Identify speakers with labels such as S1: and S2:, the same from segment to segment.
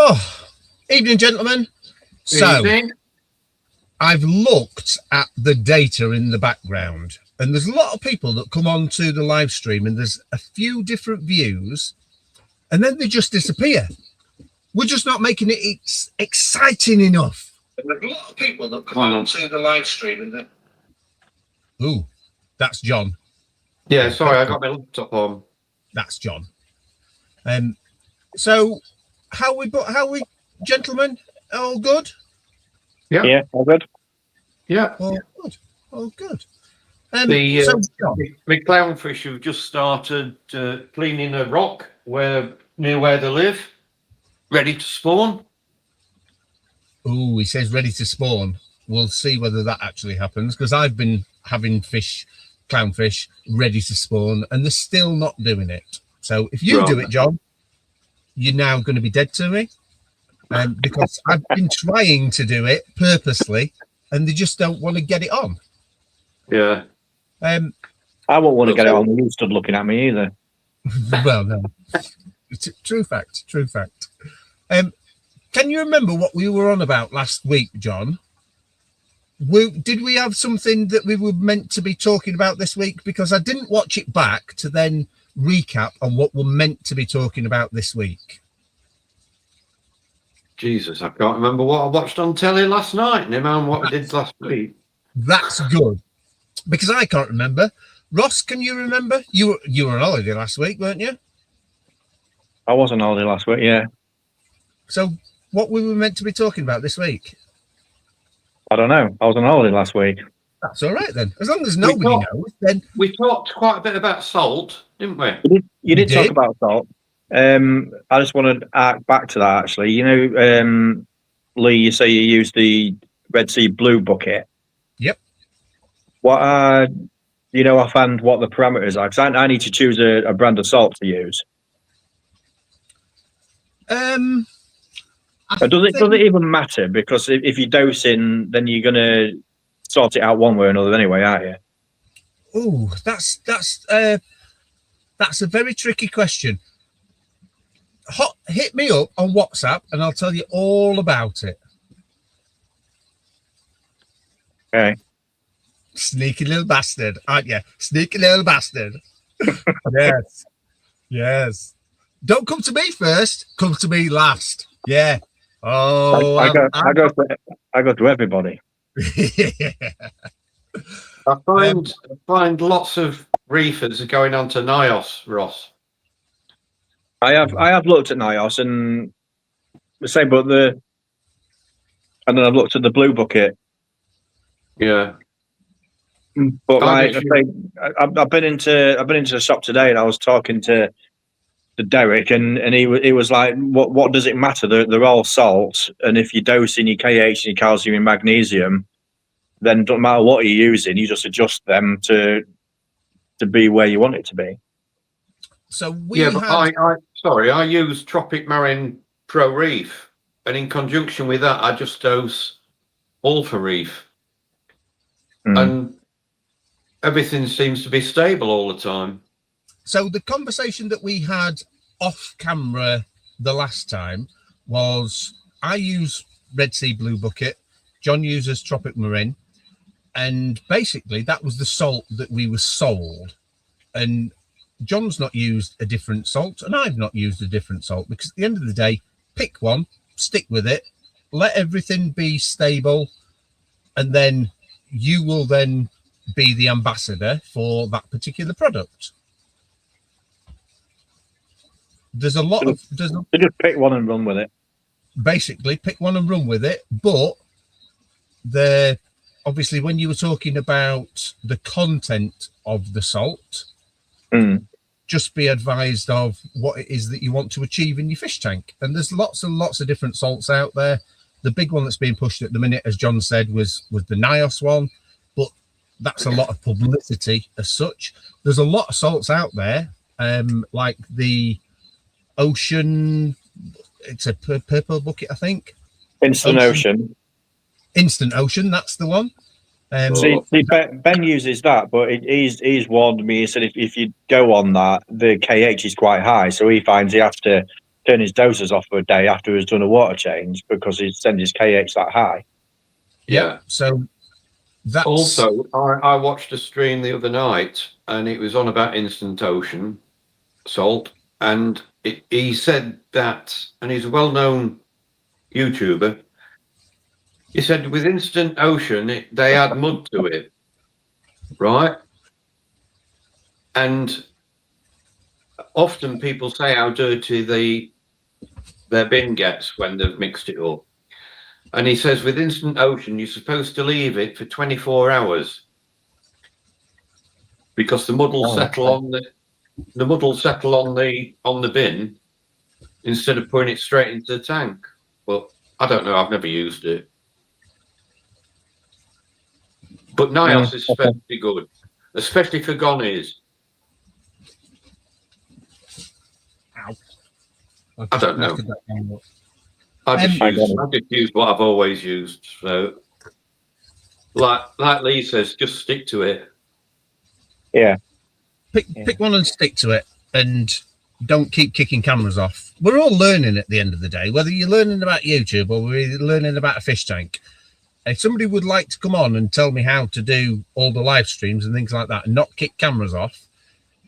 S1: Oh, evening, gentlemen. So,
S2: Evening.
S1: I've looked at the data in the background, and there's a lot of people that come on to the live stream, and there's a few different views, and then they just disappear. We're just not making it exciting enough. And there's a lot of people that come on to the live stream, and then... Ooh, that's John.
S2: Yeah, sorry, I got my laptop on.
S1: That's John. So, how we, gentlemen? All good?
S3: Yeah, all good.
S2: Yeah.
S1: All good. All good.
S2: The
S1: so,
S2: clownfish have just started cleaning a rock near where they live, ready to spawn.
S1: Oh, he says ready to spawn. We'll see whether that actually happens, because I've been having clownfish ready to spawn, and they're still not doing it. So if you do it, John, you're now going to be dead to me, because I've been trying to do it purposely, and they just don't want to get it on.
S2: Yeah.
S3: I won't want to get it on when you stood looking at me either.
S1: Well, no. True fact. True fact. Can you remember what we were on about last week, John? Did we have something that we were meant to be talking about this week? Because I didn't watch it back to then recap on what we're meant to be talking about this week.
S2: Jesus, I can't remember what I watched on telly last night, no man what we did last week.
S1: That's good, because I can't remember. Ross, can you remember? You were on holiday last week, weren't you?
S3: I was on holiday last week, yeah.
S1: So what we were meant to be talking about this week?
S3: I don't know. I was on holiday last week.
S1: That's all right then. As long as nobody knows, then...
S2: We talked quite a bit about salt, didn't we?
S3: You did talk about salt. I just want to act back to that, actually. You know, Lee, you say you use the Red Sea Blue bucket.
S1: Yep.
S3: What are, you know, offhand what the parameters are? Because I need to choose a brand of salt to use. Does it even matter? Because if you're dosing, then you're going to sort it out one way or another anyway, aren't you?
S1: Oh, that's a very tricky question. Hit me up on WhatsApp and I'll tell you all about it.
S3: Okay.
S1: Sneaky little bastard, aren't you? Sneaky little bastard. Yes. Yes. Don't come to me first. Come to me last. Yeah. Oh,
S3: I go to everybody.
S2: I find lots of reefers are going on to NIOS, Ross.
S3: I have looked at NIOS and the same, but and then I've looked at the Blue bucket.
S2: Yeah.
S3: But like I say, I've been into the shop today and I was talking to Derek and he was like, what does it matter? They're all salts, and if you're dosing your KH and your calcium and magnesium, then it doesn't matter what you're using, you just adjust them to be where you want it to be.
S1: So
S2: I use Tropic Marine Pro Reef, and in conjunction with that I just dose Alpha Reef. And everything seems to be stable all the time.
S1: So the conversation that we had off camera the last time was I use Red Sea Blue bucket, John uses Tropic Marine, and basically that was the salt that we were sold. And John's not used a different salt and I've not used a different salt, because at the end of the day, pick one, stick with it, let everything be stable, and then you will then be the ambassador for that particular product. There's a lot of... Just
S3: pick one and run with it.
S1: Basically, pick one and run with it. But obviously, when you were talking about the content of the salt, just be advised of what it is that you want to achieve in your fish tank. And there's lots and lots of different salts out there. The big one that's being pushed at the minute, as John said, was the NIOS one. But that's a lot of publicity as such. There's a lot of salts out there, like the Ocean, it's a purple bucket, I think.
S3: Instant Ocean, that's the one. See, Ben uses that, but he's warned me. He said if you go on that, the KH is quite high, so he finds he has to turn his doses off for a day after he's done a water change because he's sending his KH that high.
S2: Yeah.
S1: So that's
S2: Also, I watched a stream the other night, and it was on about Instant Ocean salt, and he said that, and he's a well-known YouTuber. He said with Instant Ocean, they add mud to it, right? And often people say how dirty their bin gets when they've mixed it up. And he says with Instant Ocean, you're supposed to leave it for 24 hours because the mud will settle on the mud will settle on the bin instead of putting it straight into the tank. But I don't know. I've never used it. But Nios is especially good, especially for gonnies. I don't know. I just use what I've always used. So, like Lee says, just stick to it.
S3: Yeah.
S1: Pick one and stick to it, and don't keep kicking cameras off. We're all learning at the end of the day, whether you're learning about YouTube or we're learning about a fish tank. If somebody would like to come on and tell me how to do all the live streams and things like that and not kick cameras off,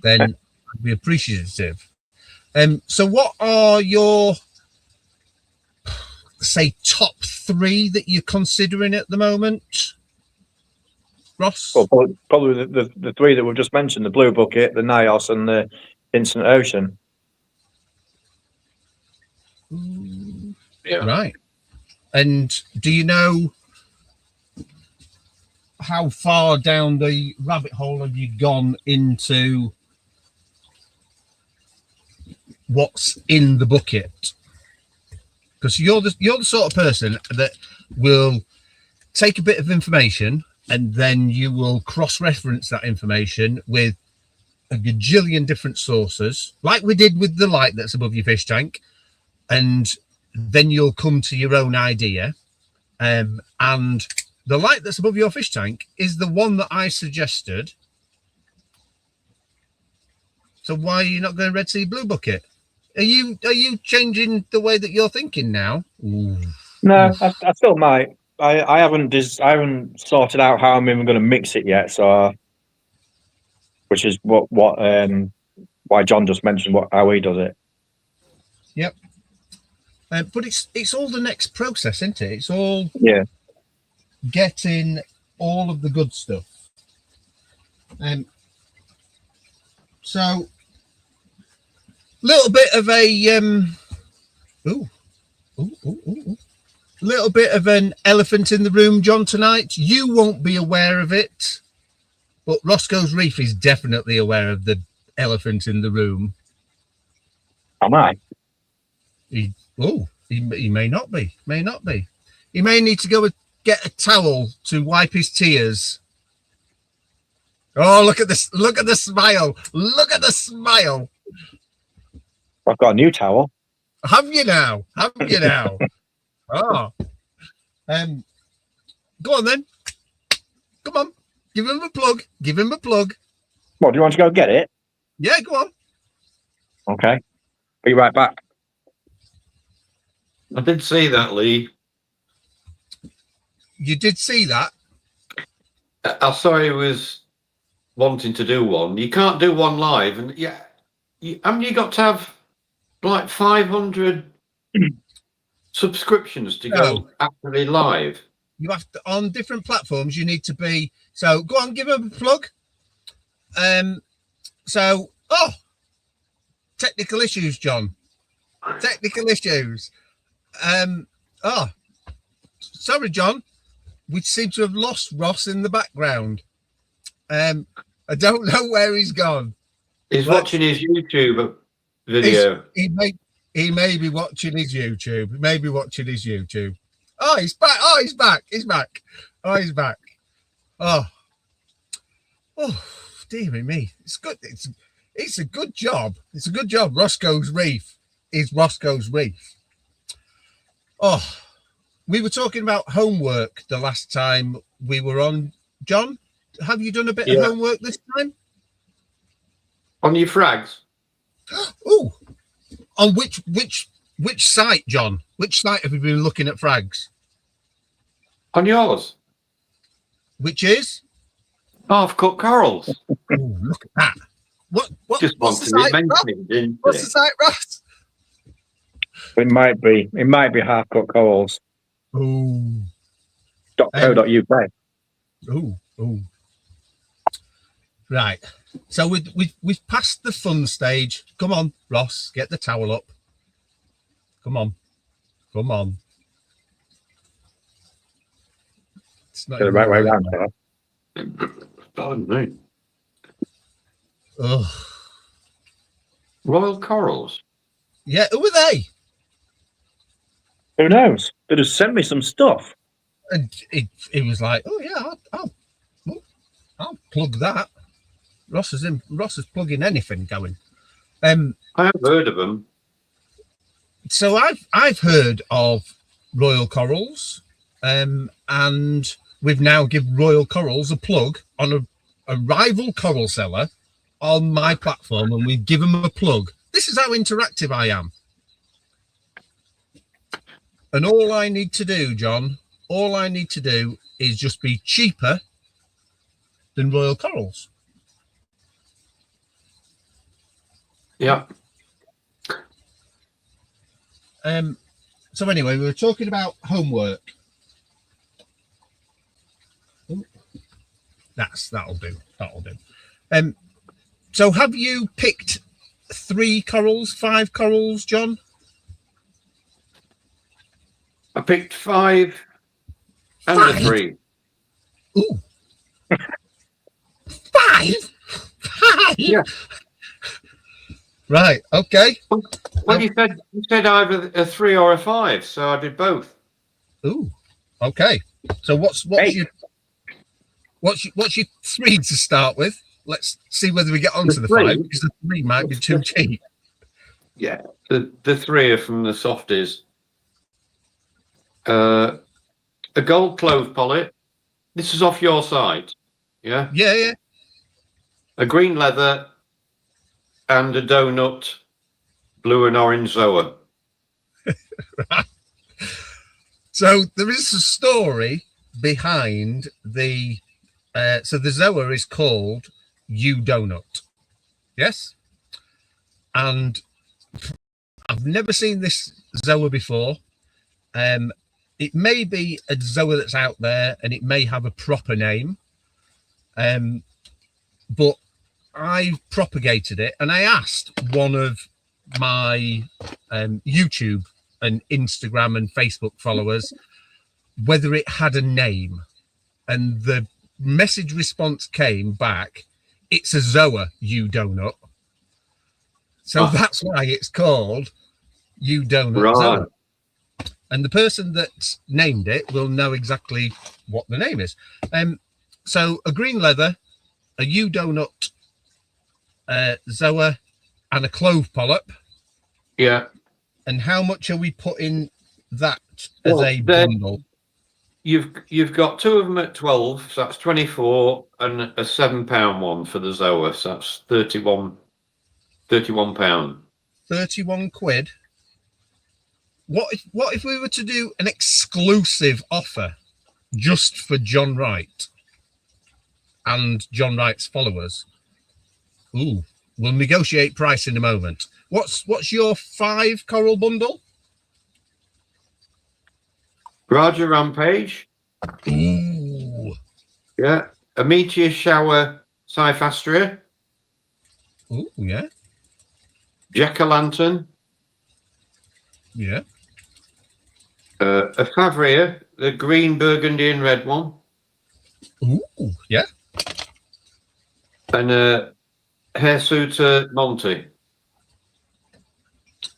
S1: then I'd be appreciative. So what are your, say, top 3 that you're considering at the moment, Ross?
S3: Well, probably the 3 that we've just mentioned, the Blue Bucket, the Nios, and the Instant Ocean.
S2: Yeah.
S1: Right. And do you know how far down the rabbit hole have you gone into what's in the bucket? Because you're the sort of person that will take a bit of information and then you will cross-reference that information with a gajillion different sources, like we did with the light that's above your fish tank, and then you'll come to your own idea. And the light that's above your fish tank is the one that I suggested. So why are you not going Red Sea Blue Bucket? Are you changing the way that you're thinking now? Ooh.
S3: No, I still might. I haven't sorted out how I'm even going to mix it yet. So, which is why John just mentioned how he does it.
S1: Yep. But it's all the next process, isn't it? It's all getting all of the good stuff. So little bit of a little bit of an elephant in the room, John, tonight. You won't be aware of it, but Roscoe's Reef is definitely aware of the elephant in the room.
S3: Am I?
S1: He may not be. He may need to go and get a towel to wipe his tears. Oh, look at this! Look at the smile! Look at the smile!
S3: I've got a new towel.
S1: Have you now? Oh, go on then. Come on, give him a plug.
S3: What, do you want to go get it?
S1: Yeah, go on.
S3: Okay, be right back.
S2: I did see that, Lee.
S1: You did see that?
S2: I saw he was wanting to do one. You can't do one live, and haven't you got to have like 500 subscriptions to go actually live?
S1: You have to, on different platforms. You need to be. So go on, give him a plug. Technical issues, John. Technical issues. Sorry, John. We seem to have lost Ross in the background. I don't know where he's gone.
S2: He's watching his YouTube video.
S1: He may be watching his YouTube. Oh, he's back. He's back. Oh, dearie me. It's good. It's a good job. Roscoe's Reef is Roscoe's Reef. Oh, we were talking about homework the last time we were on. John, have you done a bit of homework this time?
S2: On your frags?
S1: Oh, on which Which site, John? Which site have you been looking at frags?
S2: On yours,
S1: Which is?
S2: half cut corals.
S1: Oh, look at that. What's
S2: Just
S1: the
S2: wanted
S1: site,
S2: it mentioned, didn't
S1: What's the
S2: it?
S1: site, Ross?
S3: It might be half cut corals.
S1: Oh,
S3: .co.uk.
S1: oh. Right. So we've passed the fun stage. Come on, Ross, get the towel up. Come on. It's not
S3: The
S1: even
S3: right way
S1: right.
S3: round.
S2: Pardon me.
S1: Ugh.
S2: Royal corals.
S1: Yeah, who are they?
S3: Who knows? They just sent me some stuff.
S1: And it was like, oh yeah, I'll plug that. Ross is plugging anything going.
S2: I have heard of them.
S1: So I've heard of Royal Corals, and we've now given Royal Corals a plug on a rival coral seller on my platform, and we give them a plug. This is how interactive I am. And all I need to do, John, is just be cheaper than Royal Corals.
S2: Yeah.
S1: So anyway, we were talking about homework. That'll do. So have you picked 3 corals, 5 corals, John?
S2: I picked 5 and a 3.
S1: Ooh. 5? 5?
S2: Yeah.
S1: Right, okay.
S2: Well, you said either a 3 or a 5, so I did both.
S1: Ooh. Okay. So what's your 3 to start with? Let's see whether we get onto the 5, because the 3 might be too cheap.
S2: Yeah. The 3 are from the softies. A gold clove pollet. This is off your site. Yeah.
S1: Yeah.
S2: A green leather and a donut blue and orange zoa.
S1: So there is a story behind the so the zoa is called You Donut. Yes. And I've never seen this zoa before. It may be a zoa that's out there and it may have a proper name. But I propagated it and I asked one of my YouTube and Instagram and Facebook followers whether it had a name, and the message response came back, it's a zoa, You Donut. So that's why it's called You Donut
S2: Right.
S1: Zoa. And the person that named it will know exactly what the name is. So a green leather, a You Donut zoa, and a clove polyp.
S2: Yeah.
S1: And how much are we putting that as a
S2: Well,
S1: bundle?
S2: You've got 2 of them at 12, so that's 24, and a £7 one for the zoa, so that's 31 £31.
S1: 31 quid. What if we were to do an exclusive offer just for John Wright and John Wright's followers? Ooh, we'll negotiate price in a moment. What's your 5 coral bundle?
S2: Raja Rampage.
S1: Ooh.
S2: Yeah. A meteor shower Cyphastria.
S1: Ooh, yeah.
S2: Jack-o'-lantern.
S1: Yeah.
S2: A Favria, the green, burgundy, and red one.
S1: Ooh, yeah.
S2: And a Hairsuiter Monty.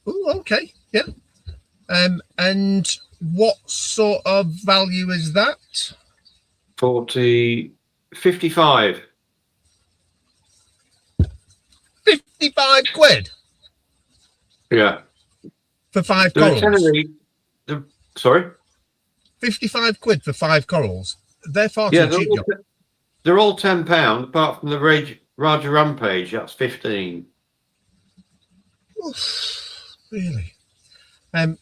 S1: Ooh, okay. Yeah. And what sort of value is that?
S2: 55.
S1: 55 quid
S2: Yeah.
S1: for 5
S2: The
S1: corals.
S2: itinerary. Sorry?
S1: 55 quid for 5 corals. They're far too
S2: Yeah,
S1: cheap. John.
S2: they're all £10, apart from the Raja Rampage, that's 15.
S1: Oof, really?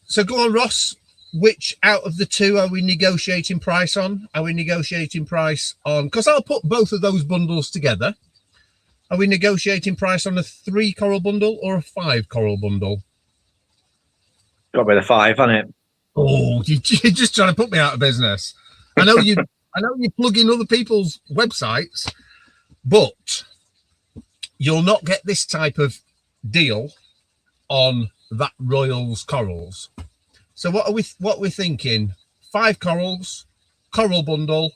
S1: So go on, Ross. Which out of the two are we negotiating price on? Are we negotiating price on? Because I'll put both of those bundles together. Are we negotiating price on a 3 coral bundle or a 5 coral bundle?
S3: Got to be the 5, hasn't it?
S1: Oh, you're just trying to put me out of business. I know you. I know you plug in other people's websites, but you'll not get this type of deal on that Royals corals. So what are we thinking? 5 corals, coral bundle.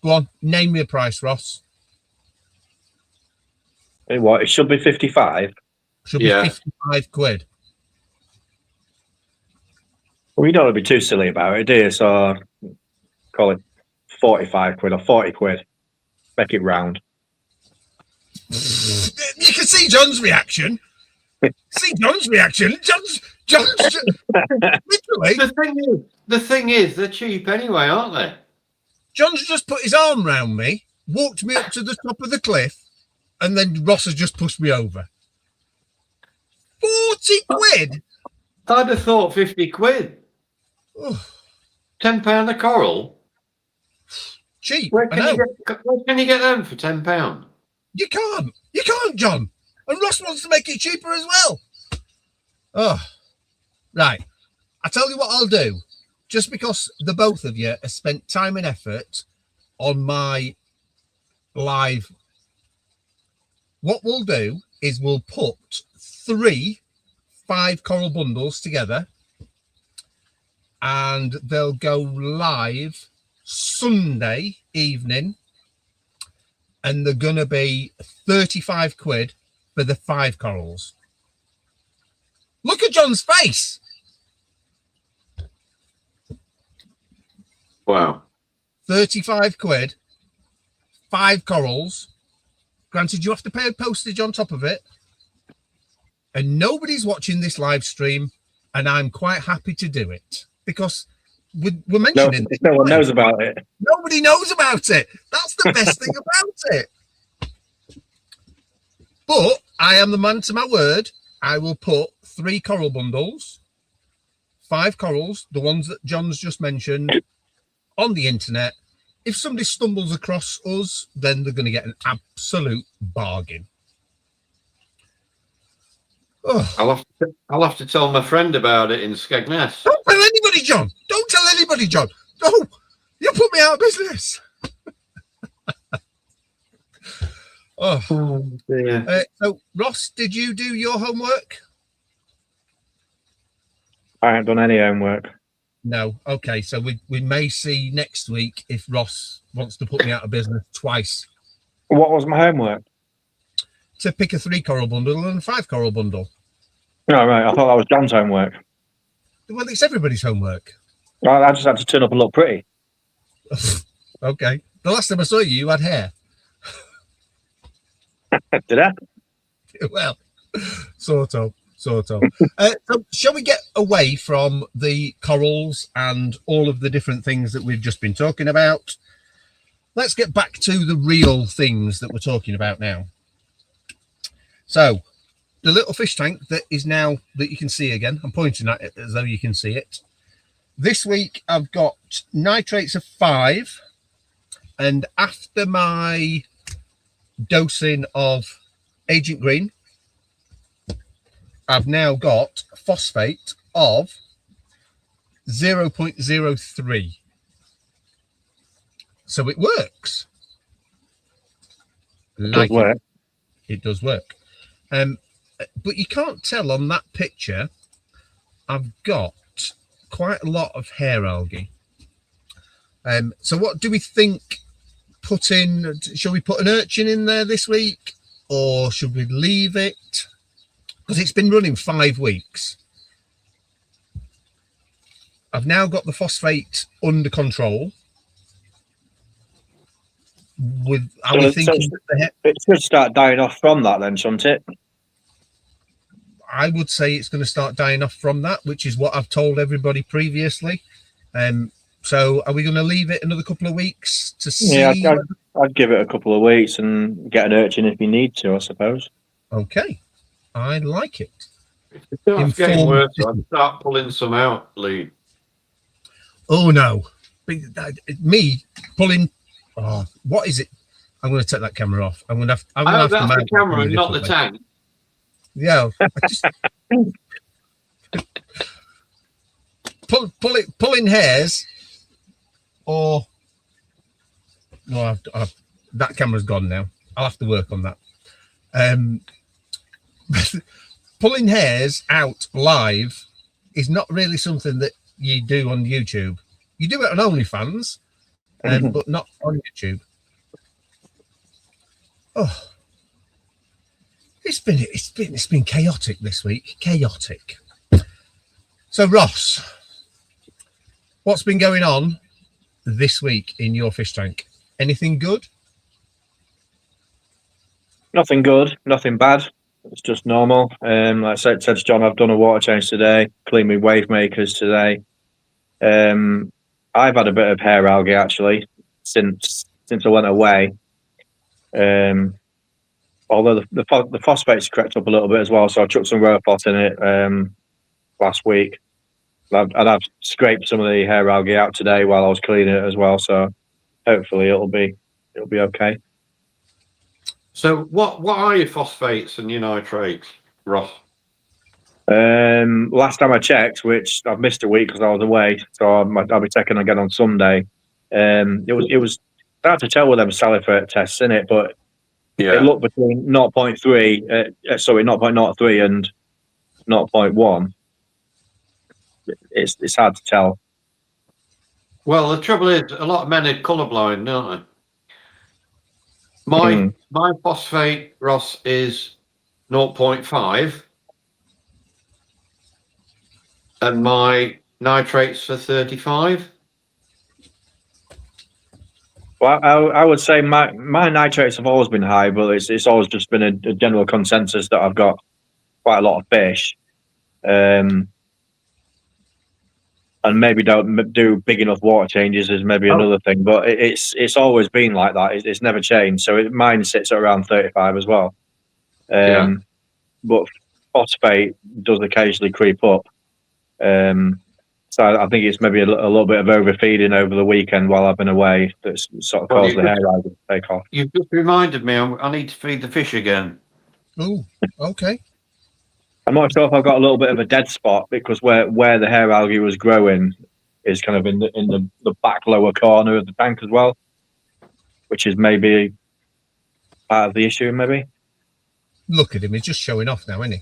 S1: Go on, name me a price, Ross.
S3: What? It should be 55.
S1: Should be 55 quid.
S3: Well, you don't want to be too silly about it, do you? So call it 45 quid or 40 quid. Make it round.
S1: You can see John's reaction. John's literally.
S2: The thing is, they're cheap anyway, aren't they?
S1: John's just put his arm round me, walked me up to the top of the cliff, and then Ross has just pushed me over. 40 quid?
S2: I'd have thought 50 quid.
S1: Oh.
S2: £10 a coral?
S1: Cheap.
S2: Where can you get them for £10?
S1: You can't, John. And Ross wants to make it cheaper as well. Oh, right. I tell you what I'll do. Just because the both of you have spent time and effort on my live, what we'll do is we'll put 3 5 coral bundles together, and they'll go live Sunday evening, and they're gonna be 35 quid for the 5 corals. Look at John's face.
S2: Wow.
S1: 35 quid, 5 corals. Granted, you have to pay a postage on top of it. And nobody's watching this live stream, and I'm quite happy to do it because we're mentioning it.
S3: No one knows about it.
S1: Nobody knows about it. That's the best thing about it. But I am the man to my word. I will put 3 coral bundles, 5 corals, the ones that John's just mentioned, on the internet. If somebody stumbles across us, then they're going to get an absolute bargain.
S2: Oh. I'll have to tell my friend about it in Skegness.
S1: Don't tell anybody, John. Don't tell anybody, John. No, you put me out of business.
S2: Oh dear.
S1: So, Ross, did you do your homework?
S3: I haven't done any homework.
S1: No. Okay, so we may see next week if Ross wants to put me out of business twice.
S3: What was my homework?
S1: To pick a 3 coral bundle and a 5 coral bundle.
S3: No, right. I thought that was John's homework.
S1: Well, it's everybody's homework.
S3: I just had to turn up and look pretty.
S1: Okay. The last time I saw you, you had hair.
S3: Did I?
S1: Well, sort of. So shall we get away from the corals and all of the different things that we've just been talking about? Let's get back to the real things that we're talking about now. So the little fish tank that is now, that you can see again, I'm pointing at it as though you can see it. This week I've got nitrates of 5, and after my dosing of Agent Green, I've now got phosphate of 0.03. So it works. It does work. But you can't tell on that picture, I've got quite a lot of hair algae. So what do we think? Shall we put an urchin in there this week, or should we leave it? Because it's been running 5 weeks. I've now got the phosphate under control.
S3: It should start dying off from that then, shouldn't it?
S1: I would say it's going to start dying off from that, which is what I've told everybody previously. So are we going to leave it another couple of weeks to see?
S3: Yeah, I'd give it a couple of weeks and get an urchin if you need to, I suppose.
S1: Okay. I like it.
S2: It starts getting
S1: informed
S2: worse. I
S1: decision.
S2: start pulling some out, Lee.
S1: Oh no, me pulling. Oh, what is it? I'm going to take that camera off. I'm going to have
S2: That's
S1: to mount
S2: the camera,
S1: it
S2: not the
S1: differently.
S2: tank.
S1: Yeah, I just pulling hairs, or no, that camera's gone now. I'll have to work on that. Pulling hairs out live is not really something that you do on YouTube. You do it on OnlyFans, but not on YouTube. Oh, it's been chaotic this week. Chaotic. So Ross, what's been going on this week in your fish tank? Anything good?
S3: Nothing good, nothing bad. It's just normal. Like I said to John, I've done a water change today, cleaned my wave makers today. I've had a bit of hair algae actually since I went away. Although the phosphate's crept up a little bit as well, so I chucked some Rophos in it last week. And I've scraped some of the hair algae out today while I was cleaning it as well. So hopefully it'll be okay.
S2: So what are your phosphates and your nitrates, Ross?
S3: Last time I checked, which I've missed a week because I was away, so I'll be checking again on Sunday. It was hard to tell with them salivate tests in it, but it looked between 0.03 and 0.1. It's hard to tell.
S2: Well, the trouble is, a lot of men are colourblind, don't they? My phosphate, Ross, is 0.5, and my nitrates are 35.
S3: Well, I would say my nitrates have always been high, but it's always just been a general consensus that I've got quite a lot of fish, and maybe don't do big enough water changes is maybe another thing. But it's always been like that. It's never changed. So mine sits at around 35 as well. But phosphate does occasionally creep up. So I think it's maybe a little bit of overfeeding over the weekend while I've been away that's sort of caused the hair algae to take off.
S2: You've just reminded me I need to feed the fish again.
S1: Oh, okay.
S3: I'm not sure if I've got a little bit of a dead spot because where the hair algae was growing is kind of in the back lower corner of the tank as well, which is maybe part of the issue, maybe.
S1: Look at him, he's just showing off now, isn't he?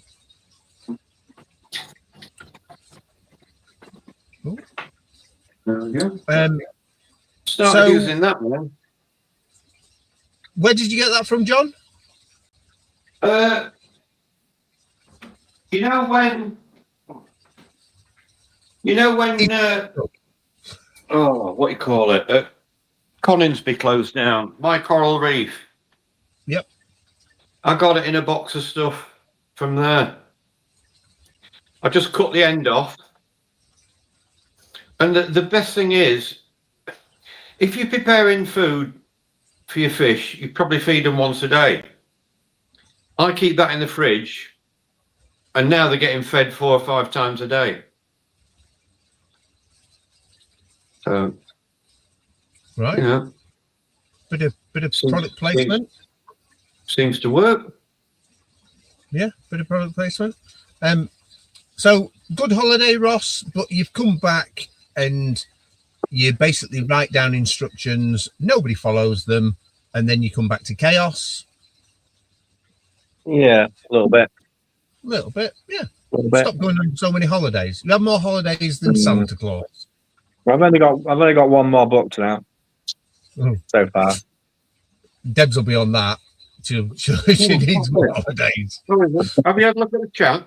S2: There we go.
S1: So-
S2: using that one.
S1: Where did you get that from, John?
S2: You know when what do you call it? Coningsby closed down. My Coral Reef.
S1: Yep.
S2: I got it in a box of stuff from there. I just cut the end off. And the best thing is, if you're preparing food for your fish, you probably feed them once a day. I keep that in the fridge, and now they're getting fed 4 or 5 times a day. So,
S1: Right.
S2: yeah,
S1: Bit of product placement.
S2: seems to work.
S1: Yeah, bit of product placement. So good holiday, Ross, but you've come back and you basically write down instructions, nobody follows them, and then you come back to chaos.
S3: Yeah, a little bit.
S1: A little bit, yeah.
S3: A little bit.
S1: Stop going on so many holidays. You have more holidays than Santa Claus.
S3: I've only got one more booked now so far.
S1: Debs will be on that. She needs more holidays.
S2: Have you had a look at the chat?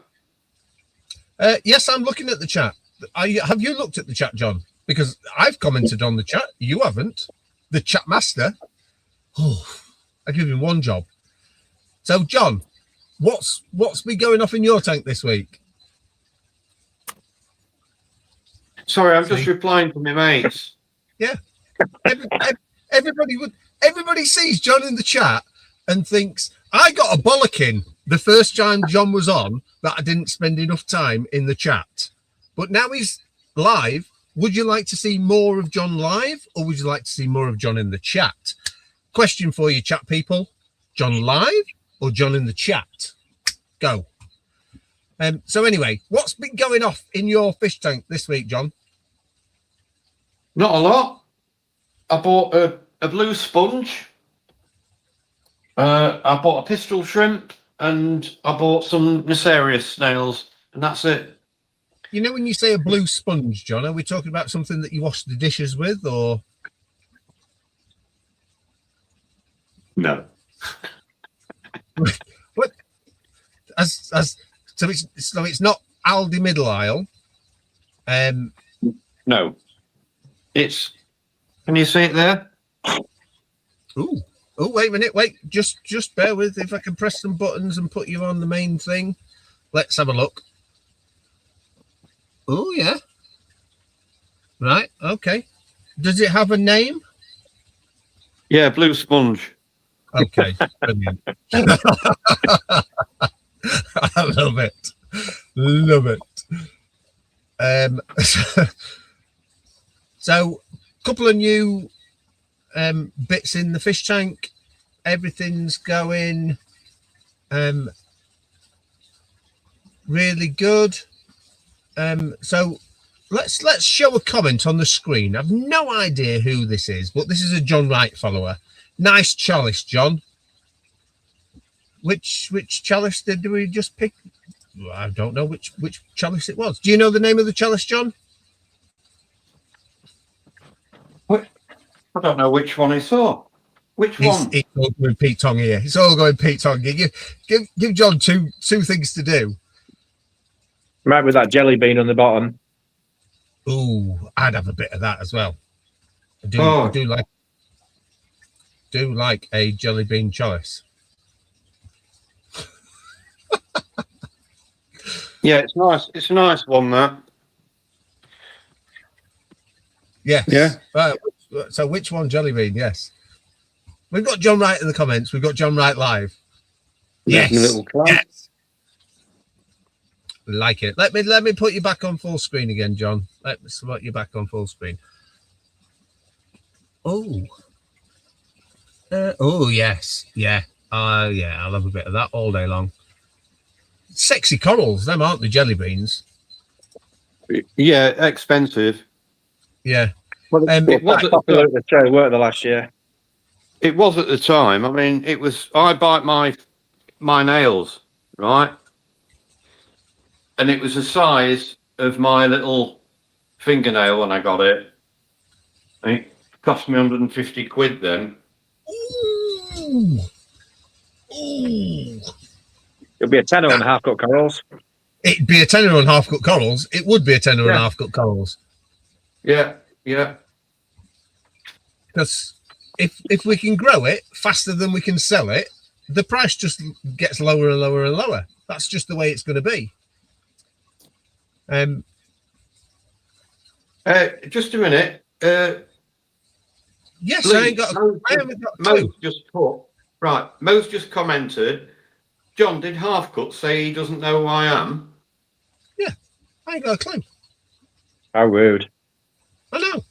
S1: Yes, I'm looking at the chat. Have you looked at the chat, John? Because I've commented on the chat. You haven't. The chat master. Oh, I give him one job. So, John, what's been going off in your tank this week?
S2: Sorry, I'm just replying to my mates.
S1: Yeah. Everybody sees John in the chat and thinks, I got a bollocking. the first time John was on that I didn't spend enough time in the chat. But now he's live. Would you like to see more of John live, or would you like to see more of John in the chat? Question for you, chat people. John live or John in the chat? Go. So anyway, what's been going off in your fish tank this week, John?
S2: Not a lot. I bought a blue sponge. I bought a pistol shrimp, and I bought some Nacerius snails, and that's it.
S1: You know, when you say a blue sponge, John, are we talking about something that you wash the dishes with, or?
S2: No.
S1: What? So it's not Aldi middle aisle.
S2: No. It's. Can you see it there?
S1: Ooh. Oh, wait a minute. Wait. Just bear with. If I can press some buttons and put you on the main thing. Let's have a look. Oh, yeah. Right. Okay. Does it have a name?
S2: Yeah, blue sponge.
S1: Okay. Brilliant. I love it. Love it. So a couple of new bits in the fish tank. Everything's going really good. So let's show a comment on the screen. I've no idea who this is, but this is a John Wright follower. Nice chalice, John. Which chalice did we just pick? I don't know which chalice it was. Do you know the name of the chalice, John?
S2: What? I don't know which one he saw. Which one?
S1: It's all going Pete Tong here. It's all going Pete Tong here. Give John two things to do.
S3: Right, with that jelly bean on the bottom.
S1: Ooh, I'd have a bit of that as well. I do like a jelly bean chalice.
S2: Yeah, it's nice. It's a nice one, that.
S1: Yes.
S2: Yeah.
S1: So which one, jelly bean? Yes. We've got John Wright in the comments. We've got John Wright live. Yes. Yes. Like it. Let me put you back on full screen again, John. Let me put you back on full screen. Oh. Oh yes. Yeah. Yeah. I love a bit of that all day long. Sexy corals, them aren't the jelly beans.
S2: Yeah, expensive.
S1: Yeah.
S3: Well, it was popular at the show, weren't they, last year?
S2: It was at the time. I mean, it was. I bite my nails, right, and it was the size of my little fingernail when I got it. And it cost me 150 quid then.
S1: Ooh. Ooh.
S3: It'll be a tenner on half cut corals.
S1: It'd be a tenner on half cut corals. It would be a tenner on half cut corals.
S2: Yeah, yeah.
S1: Because if we can grow it faster than we can sell it, the price just gets lower and lower and lower. That's just the way it's going to be.
S2: Just a minute.
S1: Yes,
S2: Lee,
S1: I haven't got
S2: Mo's just put, right, Mo's just commented, John, did Halfcut say he doesn't know who I am?
S1: Yeah, I ain't got a clue.
S3: How rude.
S1: I know.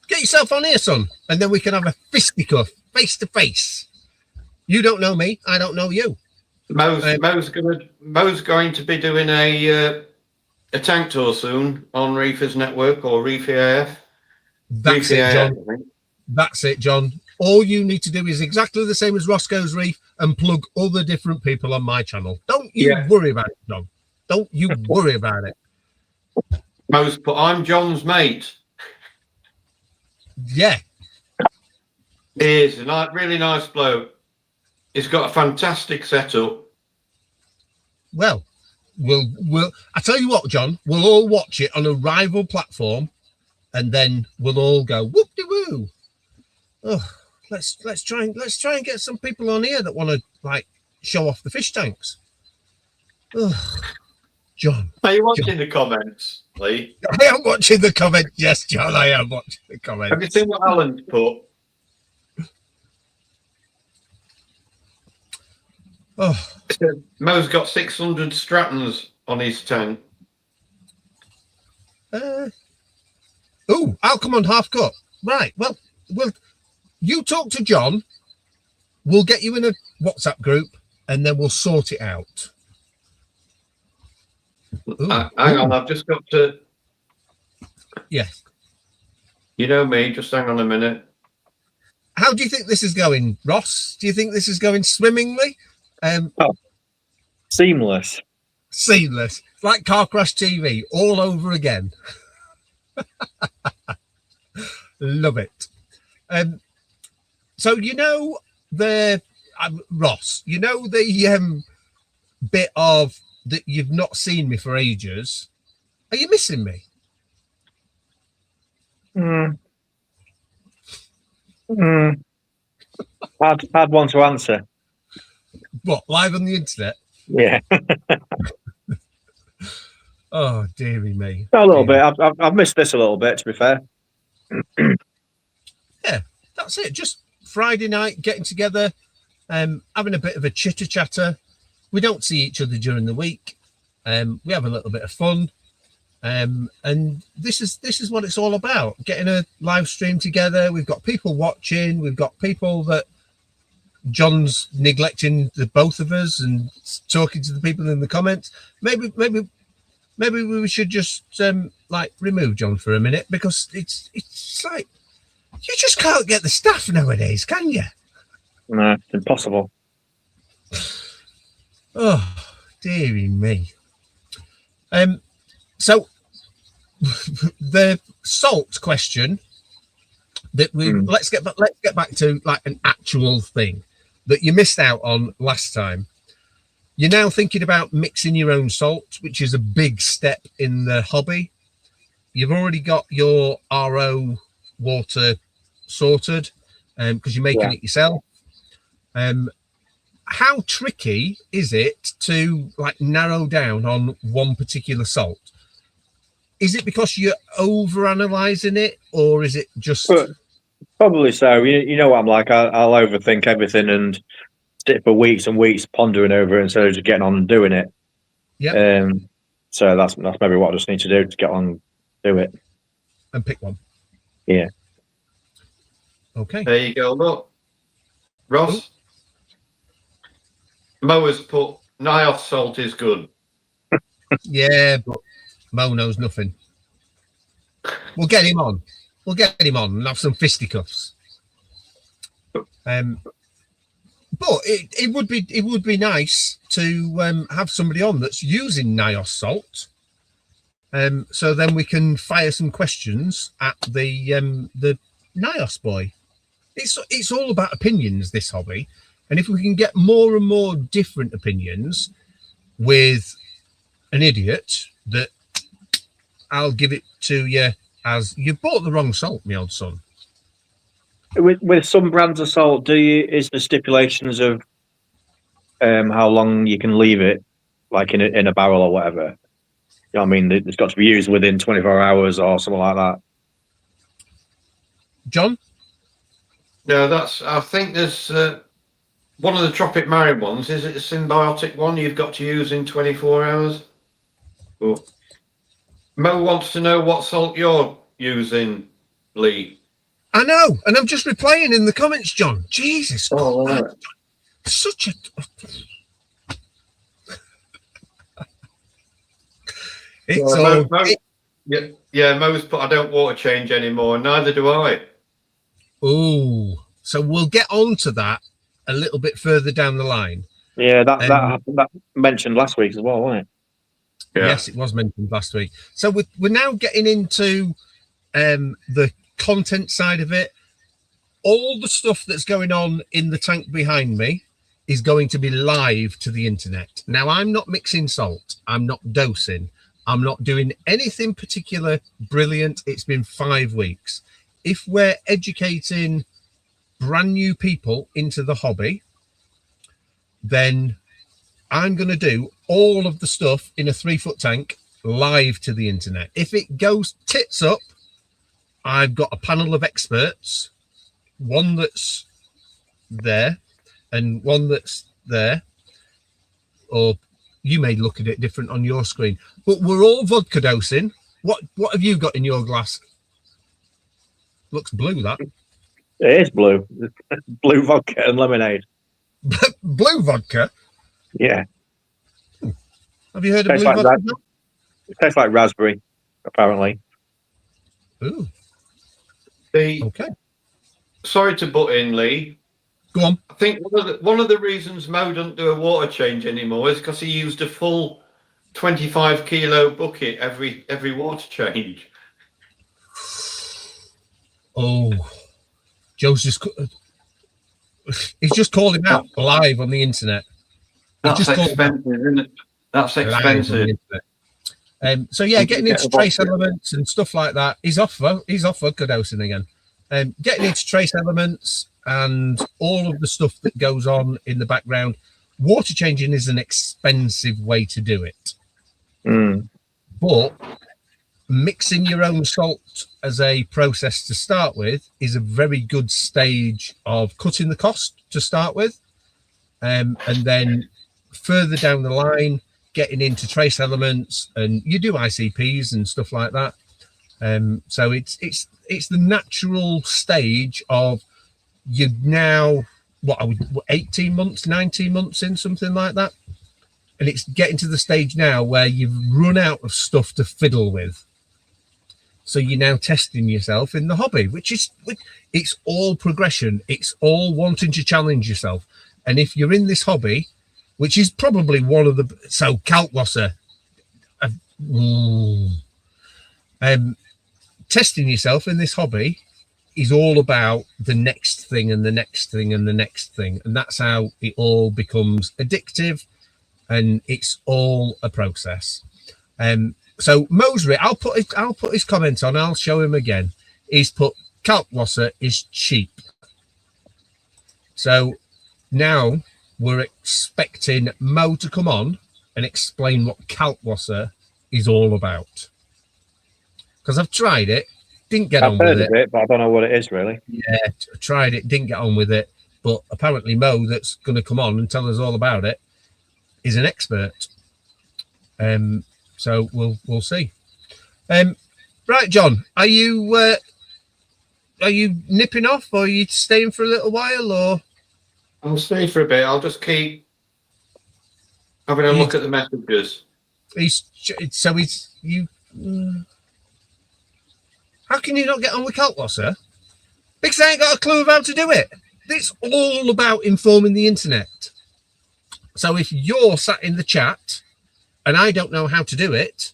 S1: Get yourself on here, son, and then we can have a fisticuff, face to face. You don't know me, I don't know you.
S2: Mo's going to be doing a tank tour soon on Reefers Network or Reef AF.
S1: That's it, John. That's it, John. All you need to do is exactly the same as Roscoe's Reef and plug other different people on my channel. Don't you worry about it, John. Don't you worry about it.
S2: Mo's put, I'm John's mate.
S1: Yeah.
S2: He is a really nice bloke. He's got a fantastic setup.
S1: Well, we'll I tell you what, John, we'll all watch it on a rival platform and then we'll all go whoop-de-woo. Oh, let's try and get some people on here that want to like show off the fish tanks. Oh, John.
S2: Are you watching the comments, Lee?
S1: I am watching the comments. Yes, John, I am watching the comments.
S2: Have you seen what Alan's put?
S1: Oh,
S2: Mo's got 600 Strattons on his tank.
S1: I'll come on half cut. Right. Well, you talk to John. We'll get you in a WhatsApp group, and then we'll sort it out.
S2: Hang on, I've just got to.
S1: Yes.
S2: You know me. Just hang on a minute.
S1: How do you think this is going, Ross? Do you think this is going swimmingly?
S3: Seamless.
S1: Seamless. It's like Car Crash TV all over again. Love it. So you know the Ross, you know the bit of that you've not seen me for ages. Are you missing me?
S3: Hard one to answer.
S1: What, live on the internet?
S3: Yeah.
S1: Oh, dearie me.
S3: A little bit. I've missed this a little bit, to be fair.
S1: Yeah, that's it. Just Friday night, getting together, having a bit of a chitter chatter. We don't see each other during the week. We have a little bit of fun. And this is what it's all about. Getting a live stream together. We've got people watching. We've got people that John's neglecting the both of us and talking to the people in the comments. Maybe we should just like remove John for a minute, because it's like you just can't get the staff nowadays, can you?
S3: No, it's impossible.
S1: Oh, dearie me. So the salt question that let's get back to, like, an actual thing that you missed out on last time. You're now thinking about mixing your own salt, which is a big step in the hobby. You've already got your RO water sorted because you're making it yourself. How tricky is it to, like, narrow down on one particular salt? Is it because you're over-analysing it, or is it just...
S3: Probably so. You know what I'm like. I'll overthink everything and sit for weeks and weeks pondering over it instead of just getting on and doing it.
S1: Yeah.
S3: So that's maybe what I just need to do to get on, do it.
S1: And pick one.
S3: Yeah.
S1: Okay.
S2: There you go. Look, Ross. Mo has put Nios salt is good.
S1: Yeah, but Mo knows nothing. We'll get him on. We'll get him on and have some fisticuffs. But it would be nice to have somebody on that's using Nios salt. So then we can fire some questions at the Nios boy. It's all about opinions, this hobby. And if we can get more and more different opinions with an idiot, that I'll give it to you as you bought the wrong salt, my old son.
S3: With some brands of salt, is the stipulations of how long you can leave it, like in a barrel or whatever? You know what I mean? It's got to be used within 24 hours or something like that.
S1: John?
S2: No, I think there's one of the Tropic Marine ones. Is it a symbiotic one you've got to use in 24 hours? Oh. Mo wants to know what salt you're using, Lee.
S1: I know, and I'm just replying in the comments, John. Jesus.
S2: Oh, right.
S1: Such a... It's all...
S2: Mo's put, I don't water change anymore. Neither do I.
S1: Oh, so we'll get on to that a little bit further down the line.
S3: Yeah, that mentioned last week as well, wasn't it?
S2: Yeah.
S1: Yes, it was mentioned last week. So we're now getting into the content side of it. All the stuff that's going on in the tank behind me is going to be live to the internet. Now, I'm not mixing salt. I'm not dosing. I'm not doing anything particular brilliant. It's been 5 weeks. If we're educating brand new people into the hobby, then I'm going to do all of the stuff in a 3-foot tank live to the internet. If it goes tits up, I've got a panel of experts, one that's there and one that's there, or you may look at it different on your screen. But we're all vodka dosing. What have you got in your glass? Looks blue, that.
S3: It is blue. Blue vodka and lemonade.
S1: Blue vodka?
S3: Yeah.
S1: Have you heard of
S3: Tastes
S1: blue
S3: like
S1: vodka?
S3: It tastes like raspberry, apparently.
S1: Ooh,
S2: The
S1: okay.
S2: Sorry to butt in, Lee.
S1: Go on.
S2: I think one of the reasons Mo doesn't do a water change anymore is because he used a full 25 kilo bucket every water change.
S1: Oh, Joe's he's just called him out live on the internet.
S2: That's
S1: just called
S2: expensive, isn't it? That's
S1: live on the
S2: expensive.
S1: internet. So yeah, getting
S2: Get
S1: into
S2: the
S1: trace
S2: vodka.
S1: elements and stuff like that. He's off vodka dosing again. Getting into trace elements and all of the stuff that goes on in the background. Water changing is an expensive way to do it, but mixing your own salt as a process to start with is a very good stage of cutting the cost to start with, and then further down the line getting into trace elements, and you do ICPs and stuff like that. So it's the natural stage of you now, what are we, 18 months, 19 months in, something like that, and it's getting to the stage now where you've run out of stuff to fiddle with. So you're now testing yourself in the hobby, it's all progression. It's all wanting to challenge yourself. And if you're in this hobby, which is probably one of the, so Kalkwasser, testing yourself in this hobby is all about the next thing and the next thing and the next thing. And that's how it all becomes addictive, and it's all a process. So Mosery, I'll put his comment on. I'll show him again. He's put Kalkwasser is cheap. So now we're expecting Mo to come on and explain what Kalkwasser is all about. Because I've tried it, didn't get on with it.
S3: But I don't know what it is really.
S1: Yeah, tried it, didn't get on with it. But apparently Mo, that's going to come on and tell us all about it, is an expert. So we'll see. Right, John, are you nipping off, or are you staying for a little while, or?
S2: I'll stay for a bit. I'll just keep having a look at the messages.
S1: How can you not get on with Kalkwasser? Because I ain't got a clue of how to do it. It's all about informing the internet. So if you're sat in the chat and I don't know how to do it,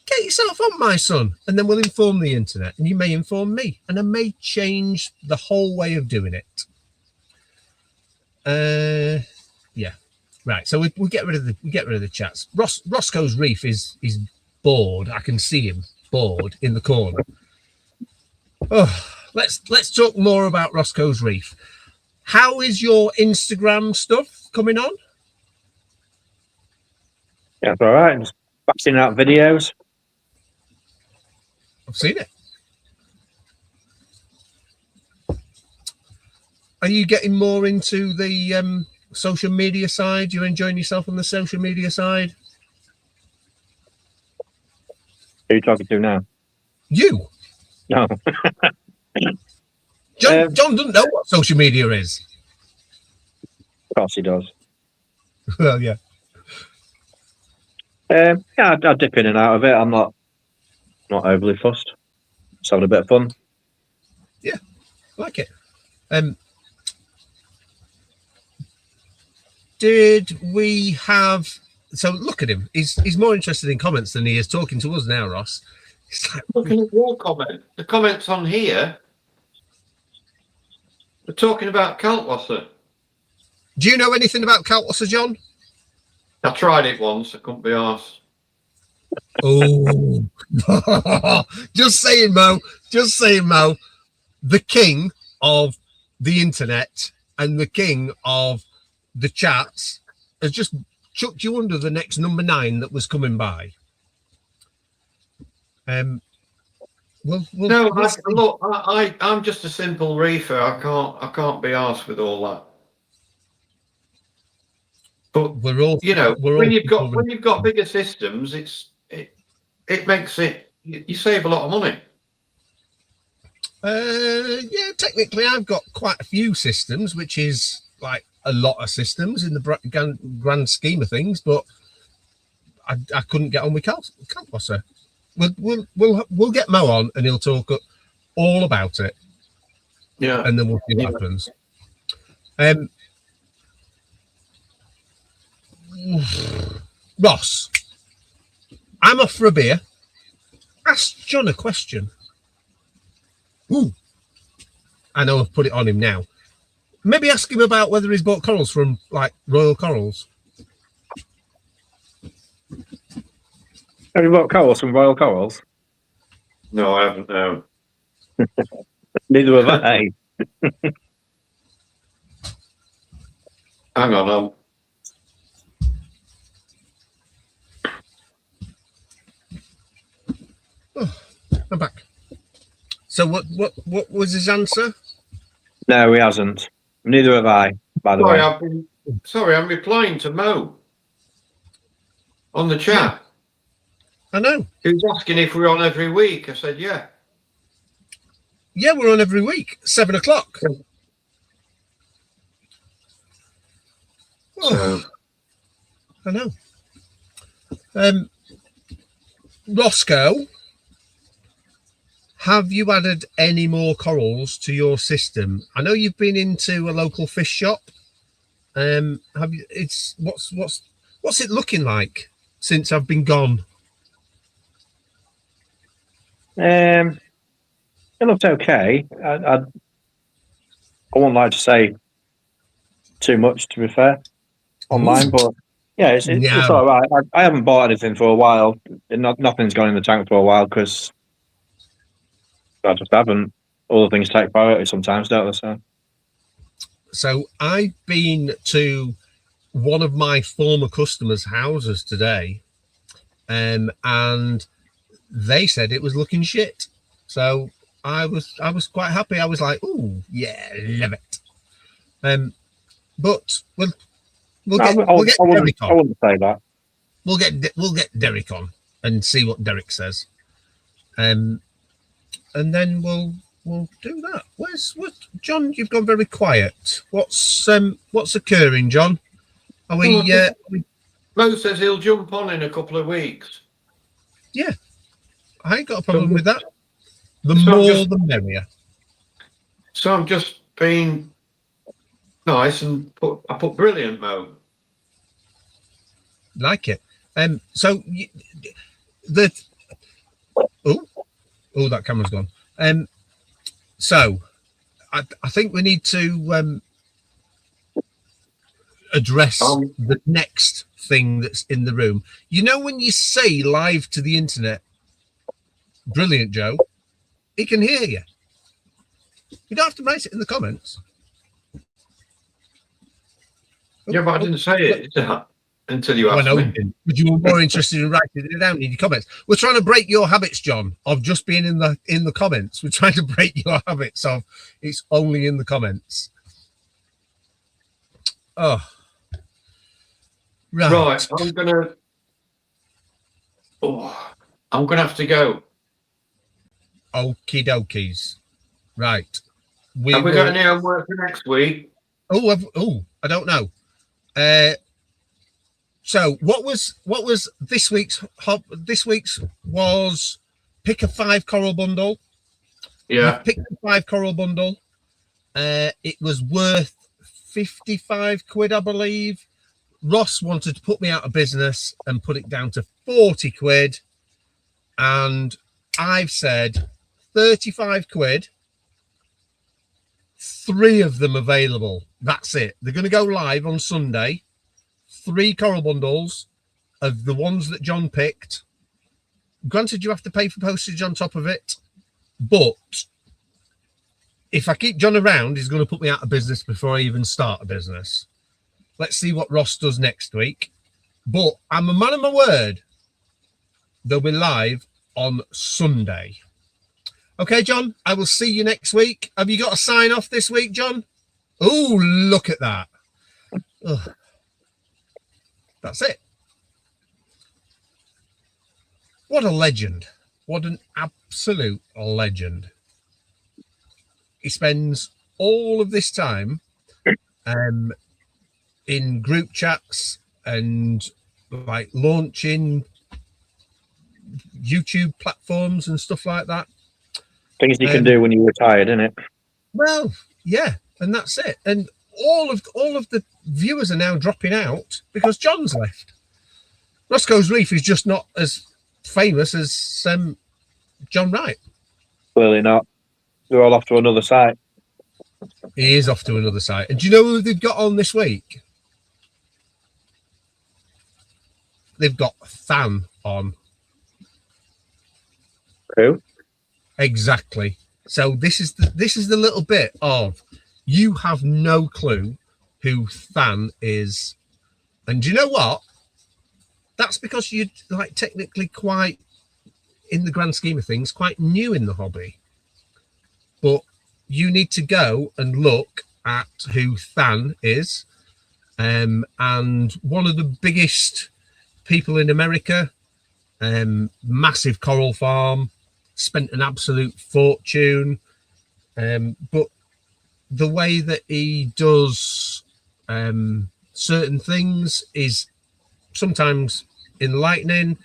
S1: get yourself on, my son, and then we'll inform the internet, and you may inform me, and I may change the whole way of doing it. Yeah, right. So we get rid of the chats. Roscoe's Reef is bored. I can see him bored in the corner. Oh, let's talk more about Roscoe's Reef. How is your Instagram stuff coming on?
S3: Yeah, it's all right. Just bashing out videos.
S1: I've seen it. Are you getting more into the social media side? You're enjoying yourself on the social media side?
S3: Who are you talking to now?
S1: You?
S3: No.
S1: John doesn't know what social media is.
S3: Of course he does.
S1: Well, yeah.
S3: Yeah, I dip in and out of it. I'm not overly fussed. Just having a bit of fun.
S1: Yeah, like it. Did we have? So look at him. He's more interested in comments than he is talking to us now, Ross. It's like,
S2: Looking at your comment, the comments on here are talking about Kalkwasser.
S1: do you know anything about Kalkwasser, John?
S2: I tried it once. I couldn't be arsed.
S1: Oh, just saying, Mo. Just saying, Mo. The king of the internet and the king of the chats has just chucked you under the next number 9 that was coming by. I'm
S2: just a simple reefer. I can't be arsed with all that. But
S1: we're all,
S2: when you've got bigger systems, it makes it, you save a lot of money.
S1: Yeah, technically, I've got quite a few systems, which is like a lot of systems in the grand scheme of things. But I couldn't get on with Calpasser. We'll get Mo on, and he'll talk all about it.
S2: Yeah,
S1: and then we'll see what happens. Ross, I'm off for a beer. Ask John a question. Ooh, I know I've put it on him now. Maybe ask him about whether he's bought corals from like Royal Corals.
S3: Have you bought corals from Royal Corals?
S2: no, I haven't. No.
S3: Neither have I.
S2: Hang on,
S1: I'm back. So what was his answer?
S3: No, he hasn't. Neither have I, by the way.
S2: I'm replying to Mo on the chat.
S1: I know.
S2: He was asking if we're on every week. I said, yeah.
S1: Yeah, we're on every week, 7 o'clock. Oh, I know. Roscoe, have you added any more corals to your system? I know you've been into a local fish shop. Have you? It's what's it looking like since I've been gone?
S3: It looked okay. I wouldn't like to say too much, to be fair, on mine, but yeah, it's all right. I haven't bought anything for a while. Nothing's gone in the tank for a while because I just haven't. All the things take priority sometimes, don't they?
S1: So I've been to one of my former customers' houses today, and they said it was looking shit. So I was quite happy. I was like, "Ooh, yeah, love it." But we'll get Derek on.
S3: I wouldn't say that.
S1: We'll get Derek on and see what Derek says, and then we'll do that. What John? You've gone very quiet. What's occurring, John? Are we?
S2: Mo says he'll jump on in a couple of weeks.
S1: Yeah, I ain't got a problem with that. The more, the merrier.
S2: So I'm just being nice and I put brilliant, Mo.
S1: Like it. So that camera's gone. So I think we need to address the next thing that's in the room. You know, when you say live to the internet, brilliant, Joe, he can hear you. You don't have to write it in the comments.
S2: Yeah, but I didn't say it until you asked me.
S1: But you were more interested in writing it down in your comments. We're trying to break your habits, John, of just being in the comments. We're trying to break your habits of it's only in the comments. Oh, right.
S2: I'm gonna have to go.
S1: Okie dokies. Right.
S2: Have we got any homework for next week?
S1: I don't know. So what was this week's this week's was pick a 5 coral bundle.
S2: Yeah.
S1: Pick a 5 coral bundle. It was worth 55 quid, I believe. Ross wanted to put me out of business and put it down to 40 quid. And I've said 35 quid. 3 of them available. That's it. They're going to go live on Sunday. 3 coral bundles of the ones that John picked. Granted, you have to pay for postage on top of it, but if I keep John around, he's going to put me out of business before I even start a business. Let's see what Ross does next week. But I'm a man of my word. They'll be live on Sunday. Okay, John, I will see you next week. Have you got a sign off this week, John? Oh, look at that. Ugh. That's it. What a legend. What an absolute legend. He spends all of this time in group chats and like launching YouTube platforms and stuff like that.
S3: Things you can do when you're retired, isn't it?
S1: Well, yeah, and that's it. And all of the viewers are now dropping out because John's left. Roscoe's Reef is just not as famous as John Wright.
S3: Clearly not. They're all off to another site.
S1: He is off to another site. And do you know who they've got on this week? They've got Than on.
S3: Who?
S1: Exactly. So this is the little bit of you have no clue who Than is. And do you know what? That's because you're like technically quite, in the grand scheme of things, quite new in the hobby. But you need to go and look at who Than is. And one of the biggest people in America, massive coral farm, spent an absolute fortune. But the way that he does certain things is sometimes enlightening.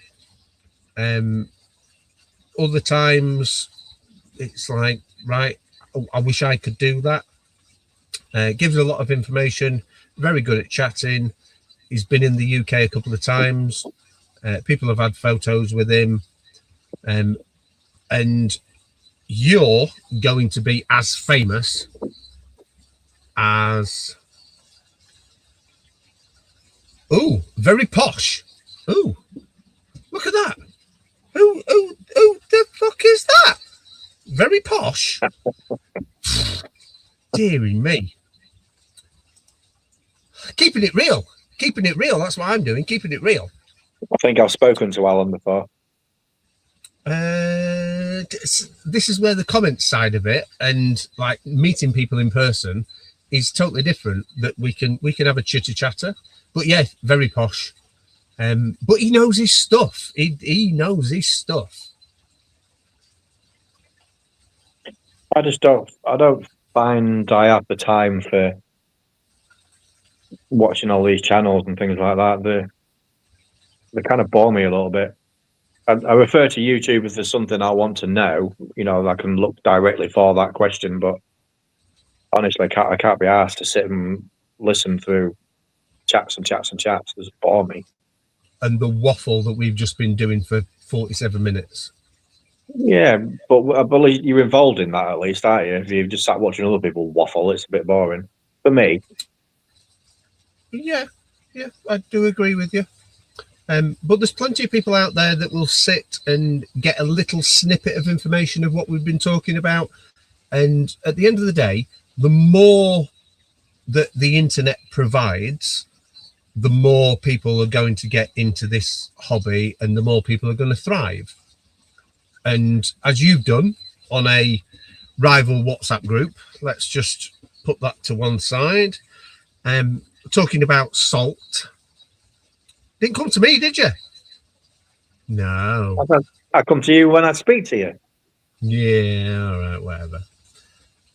S1: Other times it's like, right, I wish I could do that. Gives a lot of information, very good at chatting. He's been in the UK a couple of times. People have had photos with him. And you're going to be as famous as... Ooh, very posh. Ooh, look at that. Who the fuck is that? Very posh. Deary me. Keeping it real. Keeping it real. That's what I'm doing. Keeping it real.
S3: I think I've spoken to Alan before.
S1: This is where the comments side of it and like meeting people in person is totally different. That we can have a chitter chatter. But yeah, very posh. But he knows his stuff. He knows his stuff.
S3: I don't find I have the time for watching all these channels and things like that. They kind of bore me a little bit. I refer to YouTube if there's something I want to know, I can look directly for that question. But honestly, I can't be asked to sit and listen through chats and chats and chats. It's bore me.
S1: And the waffle that we've just been doing for 47 minutes.
S3: Yeah, but I believe you're involved in that at least, aren't you? If you've just sat watching other people waffle, it's a bit boring. For me.
S1: Yeah, I do agree with you. But there's plenty of people out there that will sit and get a little snippet of information of what we've been talking about. And at the end of the day, the more that the internet provides, the more people are going to get into this hobby and the more people are going to thrive. And as you've done on a rival WhatsApp group, let's just put that to one side. Talking about salt. Didn't come to me, did you? No.
S3: I come to you when I speak to you.
S1: Yeah, all right, whatever.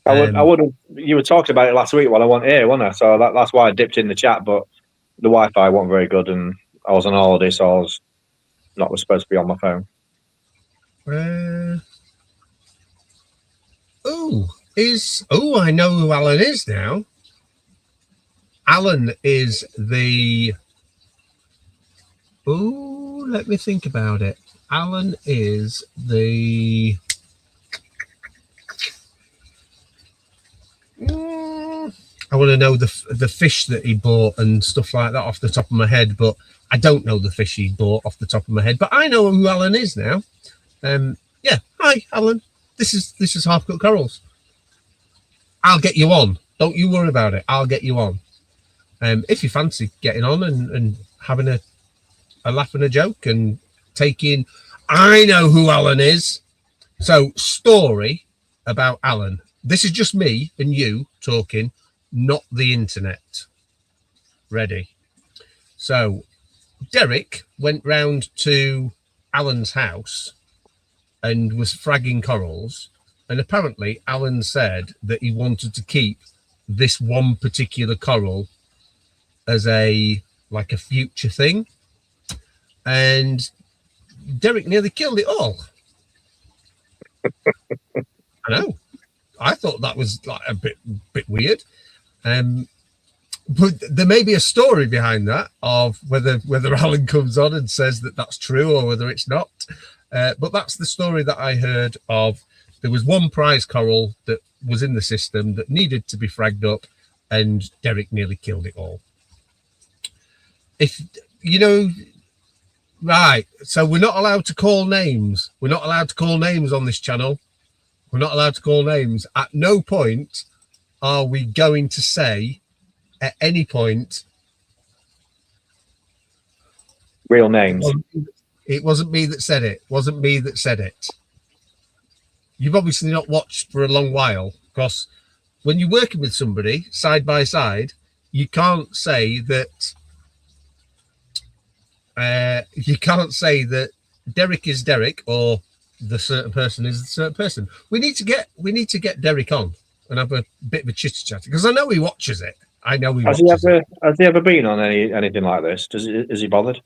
S3: I would have. You were talking about it last week while I wasn't here, wasn't I? So that's why I dipped in the chat, but the Wi-Fi wasn't very good, and I was on holiday, so I was not supposed to be on my phone.
S1: I know who Alan is now. Alan is the... Oh, let me think about it. Alan is the... I want to know the fish that he bought and stuff like that off the top of my head, but I don't know the fish he bought off the top of my head. But I know who Alan is now. Yeah, hi Alan. This is Half Cut Corals. I'll get you on. Don't you worry about it. I'll get you on. If you fancy getting on and having a laugh and a joke and taking... I know who Alan is. So, story about Alan. This is just me and you talking, not the internet. Ready? So, Derek went round to Alan's house and was fragging corals, and apparently Alan said that he wanted to keep this one particular coral as a future thing, and Derek nearly killed it all. I know. I thought that was like a bit weird. But there may be a story behind that of whether Alan comes on and says that that's true or whether it's not. But that's the story that I heard of. There was one prize coral that was in the system that needed to be fragged up, and Derek nearly killed it all. If you know, right? So we're not allowed to call names. We're not allowed to call names on this channel. We're not allowed to call names. At no point are we going to say at any point
S3: real names.
S1: It wasn't me that said it. Wasn't me that said it. You've obviously not watched for a long while, because when you're working with somebody side by side, you can't say that. You can't say that Derek is Derek or the certain person is the certain person. We need to get Derek on and have a bit of a chitter chat, because I know he watches it. I know he watches it.
S3: Has he ever been on anything like this? Is he bothered?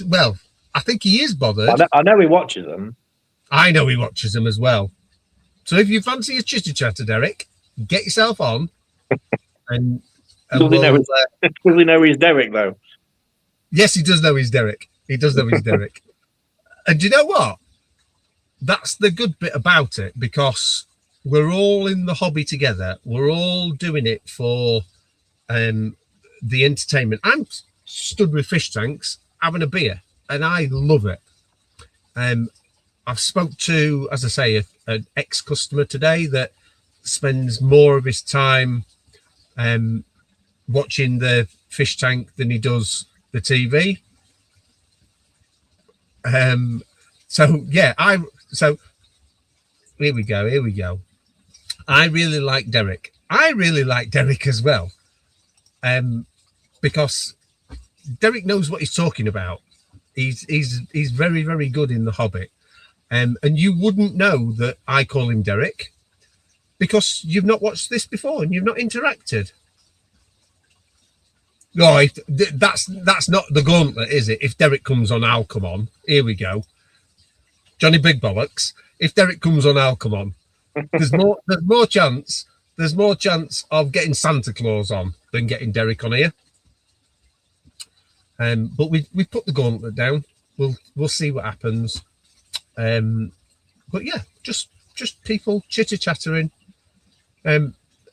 S1: Well, I think he is bothered.
S3: I know he watches them.
S1: I know he watches them as well. So if you fancy a chitter chatter, Derek, get yourself on. And
S3: does he know he's Derek though?
S1: Yes, he does know he's Derek. He does know he's Derek. And you know what? That's the good bit about it, because we're all in the hobby together. We're all doing it for the entertainment. I'm stood with fish tanks having a beer, and I love it. I've spoke to, as I say, an ex-customer today that spends more of his time watching the fish tank than he does the TV. So here we go. I really like Derek. I really like Derek as well. Because Derek knows what he's talking about. He's very, very good in the hobby. And you wouldn't know that I call him Derek because you've not watched this before and you've not interacted. No, that's not the gauntlet, is it? If Derek comes on, I'll come on. Here we go. Johnny Big Bollocks. If Derek comes on, I'll come on. There's more chance of getting Santa Claus on than getting Derek on here. But we put the gauntlet down. We'll see what happens. But yeah, just people chitter chattering.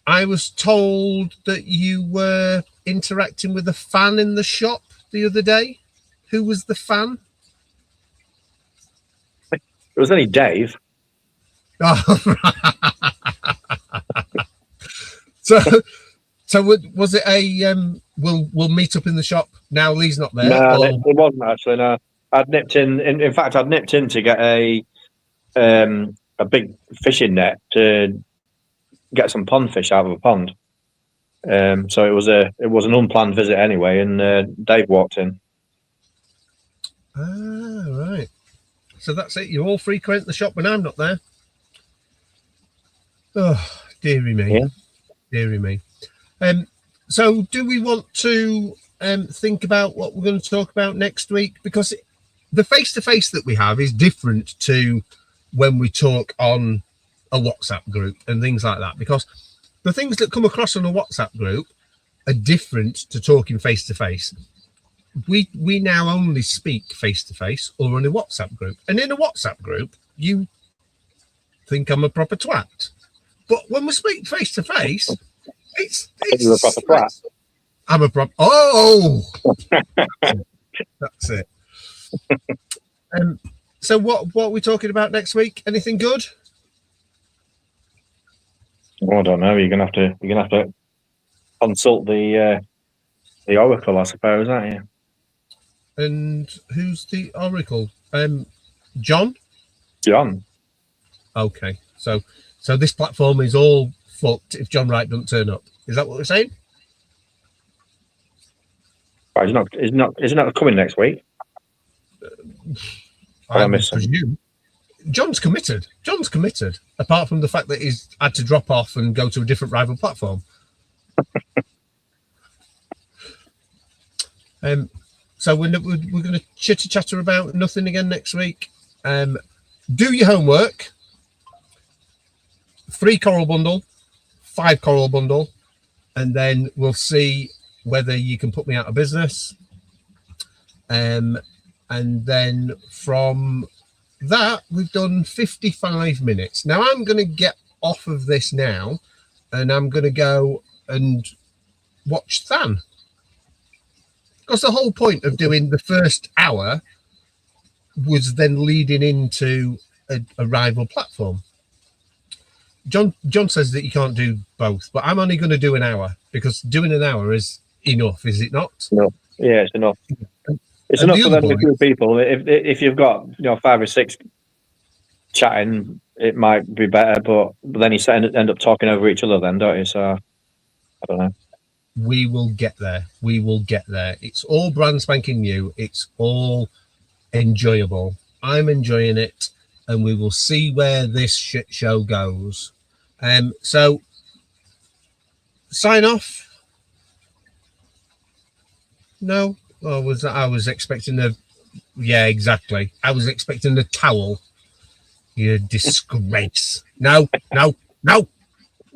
S1: I was told that you were interacting with a fan in the shop the other day. Who was the fan?
S3: It was only Dave.
S1: Oh, so was it a we'll meet up in the shop now? Lee's not there.
S3: No, it wasn't actually. No, I'd nipped in. In fact, I'd nipped in to get a big fishing net to get some pond fish out of a pond. So it was an unplanned visit anyway, and Dave walked in.
S1: Ah, right. So that's it. You all frequent the shop when I'm not there. Oh, dearie me.
S3: Yeah.
S1: Dearie me. So do we want to think about what we're going to talk about next week? Because the face-to-face that we have is different to when we talk on a WhatsApp group and things like that. Because the things that come across on a WhatsApp group are different to talking face-to-face. We now only speak face-to-face or in a WhatsApp group. And in a WhatsApp group, you think I'm a proper twat. But when we speak face-to-face, it's
S3: You're a proper twat.
S1: I'm a proper... Oh! That's it. So what are we talking about next week? Anything good?
S3: Well, I don't know. You're gonna have to consult the oracle, I suppose, aren't you?
S1: And who's the oracle? John?
S3: John.
S1: Okay. So this platform is all fucked if John Wright doesn't turn up. Is that what we're saying?
S3: Right, he's not coming next week.
S1: I
S3: miss him.
S1: presume. John's committed. Apart from the fact that he's had to drop off and go to a different rival platform. So we're going to chitter chatter about nothing again next week. Do your homework. 3 coral bundle, 5 coral bundle, and then we'll see whether you can put me out of business. And then from that, we've done 55 minutes. Now I'm going to get off of this now, and I'm going to go and watch Than. Because the whole point of doing the first hour was then leading into a rival platform. John says that you can't do both, but I'm only going to do an hour because doing an hour is enough, is it not?
S3: No. Yeah, it's enough. It's enough for them with 2 people. If you've got 5 or 6 chatting, it might be better, but then you end up talking over each other then, don't you? So I don't know.
S1: We will get there. It's all brand spanking new. It's all enjoyable. I'm enjoying it, and we will see where this shit show goes. So sign off. No, I was expecting yeah, exactly. I was expecting the towel. You disgrace. No.